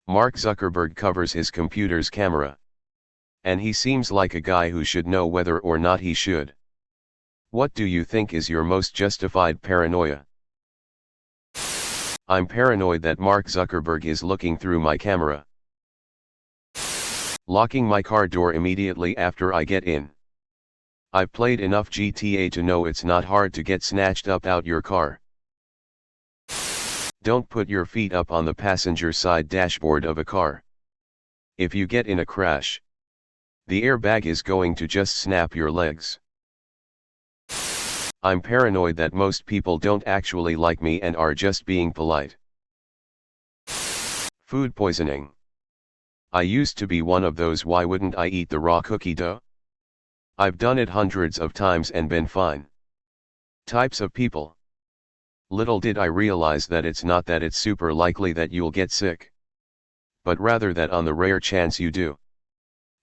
Mark Zuckerberg covers his computer's camera. And he seems like a guy who should know whether or not he should. What do you think is your most justified paranoia? I'm paranoid that Mark Zuckerberg is looking through my camera. Locking my car door immediately after I get in. I've played enough GTA to know it's not hard to get snatched up out your car. Don't put your feet up on the passenger side dashboard of a car. If you get in a crash, the airbag is going to just snap your legs. I'm paranoid that most people don't actually like me and are just being polite. Food poisoning. I used to be one of those why wouldn't I eat the raw cookie dough? I've done it hundreds of times and been fine. Types of people. Little did I realize that it's not that it's super likely that you'll get sick, but rather that on the rare chance you do,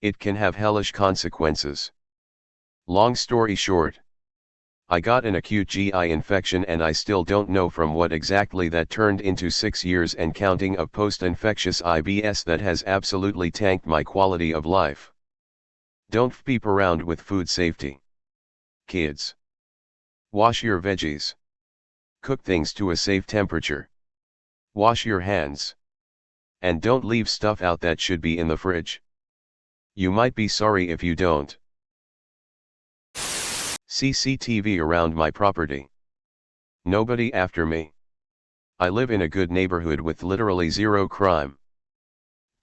it can have hellish consequences. Long story short, I got an acute GI infection and I still don't know from what exactly that turned into 6 years and counting of post-infectious IBS that has absolutely tanked my quality of life. Don't peep around with food safety. Kids. Wash your veggies. Cook things to a safe temperature. Wash your hands. And don't leave stuff out that should be in the fridge. You might be sorry if you don't. CCTV around my property. Nobody after me. I live in a good neighborhood with literally zero crime.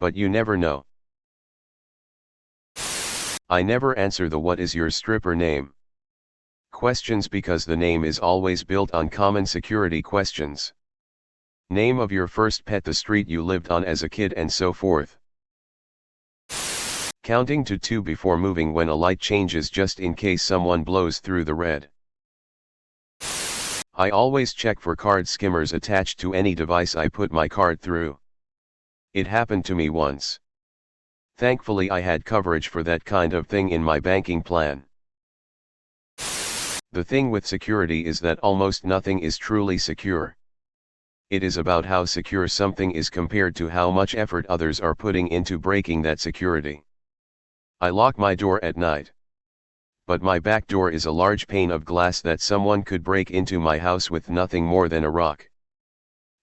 But you never know. I never answer the "what is your stripper name?" questions because the name is always built on common security questions. Name of your first pet, the street you lived on as a kid, and so forth. Counting to 2 before moving when a light changes just in case someone blows through the red. I always check for card skimmers attached to any device I put my card through. It happened to me once. Thankfully I had coverage for that kind of thing in my banking plan. The thing with security is that almost nothing is truly secure. It is about how secure something is compared to how much effort others are putting into breaking that security. I lock my door at night. But my back door is a large pane of glass that someone could break into my house with nothing more than a rock.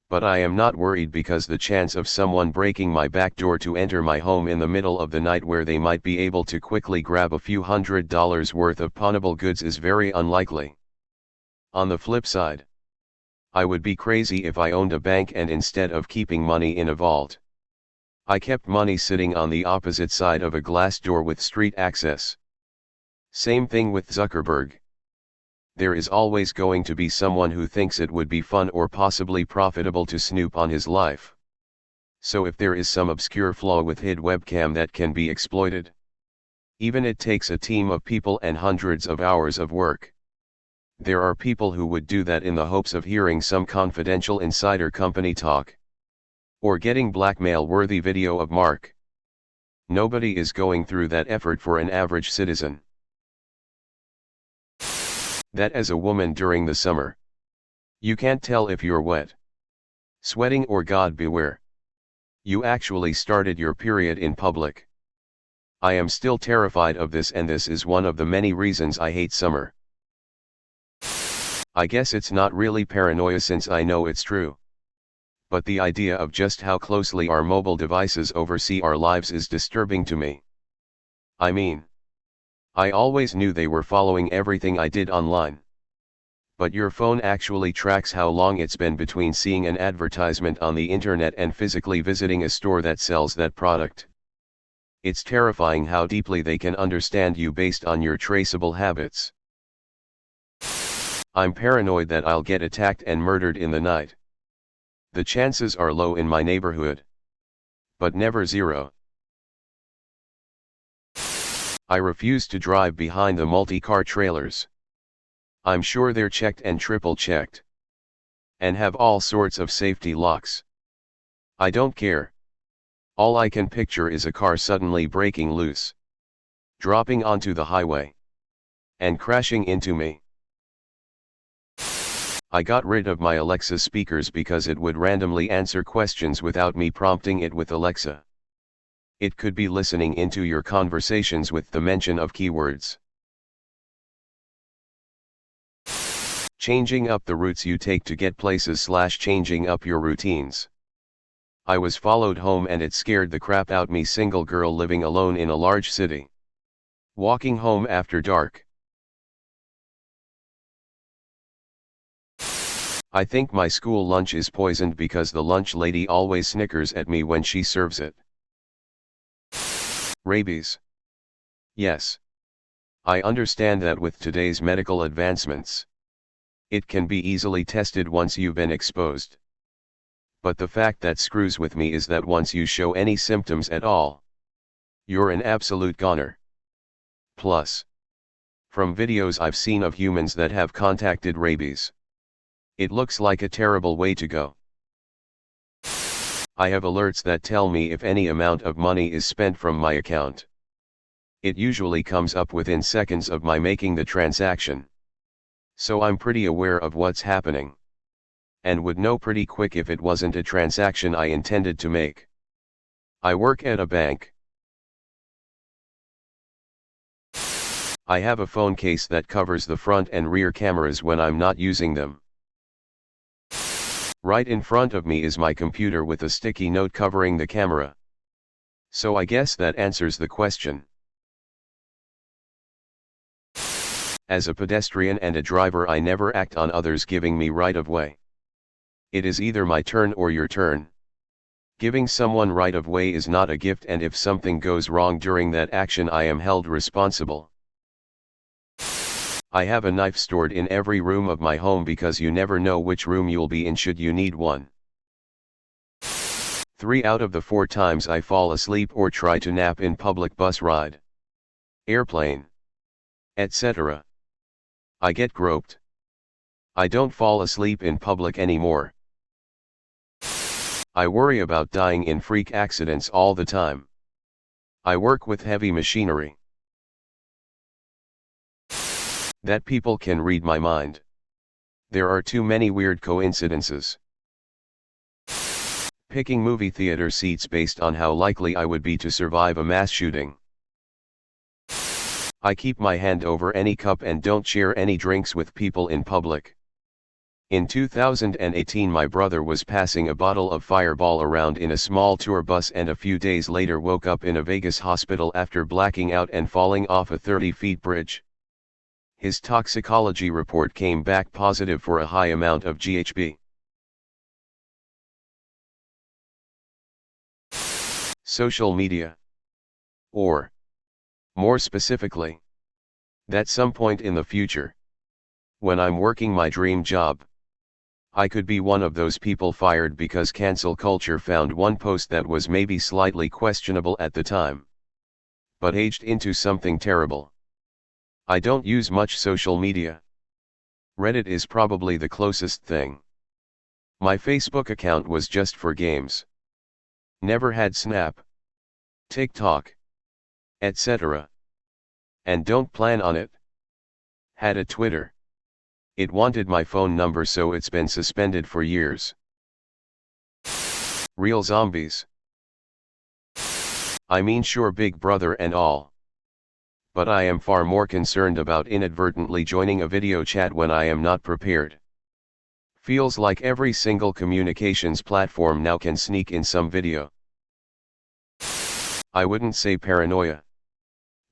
But I am not worried because the chance of someone breaking my back door to enter my home in the middle of the night where they might be able to quickly grab a few $100s worth of pawnable goods is very unlikely. On the flip side, I would be crazy if I owned a bank and instead of keeping money in a vault, I kept money sitting on the opposite side of a glass door with street access. Same thing with Zuckerberg. There is always going to be someone who thinks it would be fun or possibly profitable to snoop on his life. So if there is some obscure flaw with hid webcam that can be exploited, even it takes a team of people and hundreds of hours of work. There are people who would do that in the hopes of hearing some confidential insider company talk. Or getting blackmail-worthy video of Mark. Nobody is going through that effort for an average citizen. That as a woman during the summer, you can't tell if you're wet, sweating, or God beware, you actually started your period in public. I am still terrified of this, and this is one of the many reasons I hate summer. I guess it's not really paranoia since I know it's true. But the idea of just how closely our mobile devices oversee our lives is disturbing to me. I mean, I always knew they were following everything I did online. But your phone actually tracks how long it's been between seeing an advertisement on the internet and physically visiting a store that sells that product. It's terrifying how deeply they can understand you based on your traceable habits. I'm paranoid that I'll get attacked and murdered in the night. The chances are low in my neighborhood, but never zero. I refuse to drive behind the multi-car trailers. I'm sure they're checked and triple-checked, and have all sorts of safety locks. I don't care. All I can picture is a car suddenly breaking loose, dropping onto the highway, and crashing into me. I got rid of my Alexa speakers because it would randomly answer questions without me prompting it with Alexa. It could be listening into your conversations with the mention of keywords. Changing up the routes you take to get places / changing up your routines. I was followed home and it scared the crap out me, single girl living alone in a large city. Walking home after dark. I think my school lunch is poisoned because the lunch lady always snickers at me when she serves it. Rabies. Yes. I understand that with today's medical advancements, it can be easily tested once you've been exposed. But the fact that screws with me is that once you show any symptoms at all, you're an absolute goner. Plus, from videos I've seen of humans that have contacted rabies, it looks like a terrible way to go. I have alerts that tell me if any amount of money is spent from my account. It usually comes up within seconds of my making the transaction. So I'm pretty aware of what's happening. And would know pretty quick if it wasn't a transaction I intended to make. I work at a bank. I have a phone case that covers the front and rear cameras when I'm not using them. Right in front of me is my computer with a sticky note covering the camera. So I guess that answers the question. As a pedestrian and a driver, I never act on others giving me right of way. It is either my turn or your turn. Giving someone right of way is not a gift, and if something goes wrong during that action, I am held responsible. I have a knife stored in every room of my home because you never know which room you'll be in should you need one. 3 out of the 4 times I fall asleep or try to nap in public bus ride, airplane, etc. I get groped. I don't fall asleep in public anymore. I worry about dying in freak accidents all the time. I work with heavy machinery. That people can read my mind. There are too many weird coincidences. Picking movie theater seats based on how likely I would be to survive a mass shooting. I keep my hand over any cup and don't share any drinks with people in public. In 2018, my brother was passing a bottle of Fireball around in a small tour bus and a few days later woke up in a Vegas hospital after blacking out and falling off a 30-foot bridge. His toxicology report came back positive for a high amount of GHB. Social media. Or, more specifically, that some point in the future, when I'm working my dream job, I could be one of those people fired because cancel culture found one post that was maybe slightly questionable at the time, but aged into something terrible. I don't use much social media. Reddit is probably the closest thing. My Facebook account was just for games. Never had Snap, TikTok, etc. And don't plan on it. Had a Twitter. It wanted my phone number, so it's been suspended for years. Real zombies. I mean, sure, Big Brother and all. But I am far more concerned about inadvertently joining a video chat when I am not prepared. Feels like every single communications platform now can sneak in some video. I wouldn't say paranoia.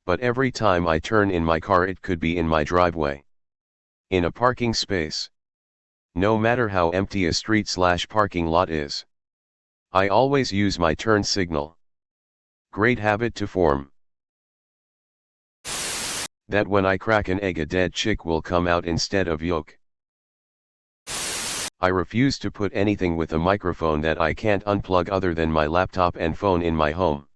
But every time I turn in my car, it could be in my driveway. In a parking space. No matter how empty a street/parking lot is. I always use my turn signal. Great habit to form. That when I crack an egg, a dead chick will come out instead of yolk. I refuse to put anything with a microphone that I can't unplug other than my laptop and phone in my home.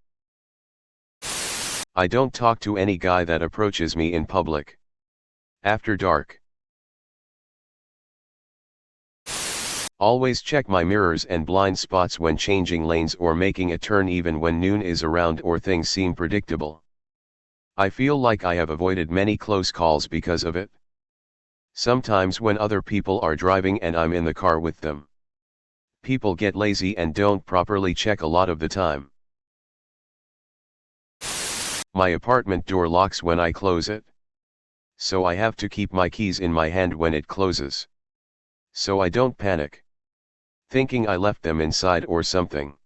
I don't talk to any guy that approaches me in public. After dark. Always check my mirrors and blind spots when changing lanes or making a turn, even when noon is around or things seem predictable. I feel like I have avoided many close calls because of it. Sometimes when other people are driving and I'm in the car with them. People get lazy and don't properly check a lot of the time. My apartment door locks when I close it. So I have to keep my keys in my hand when it closes. So I don't panic, thinking I left them inside or something.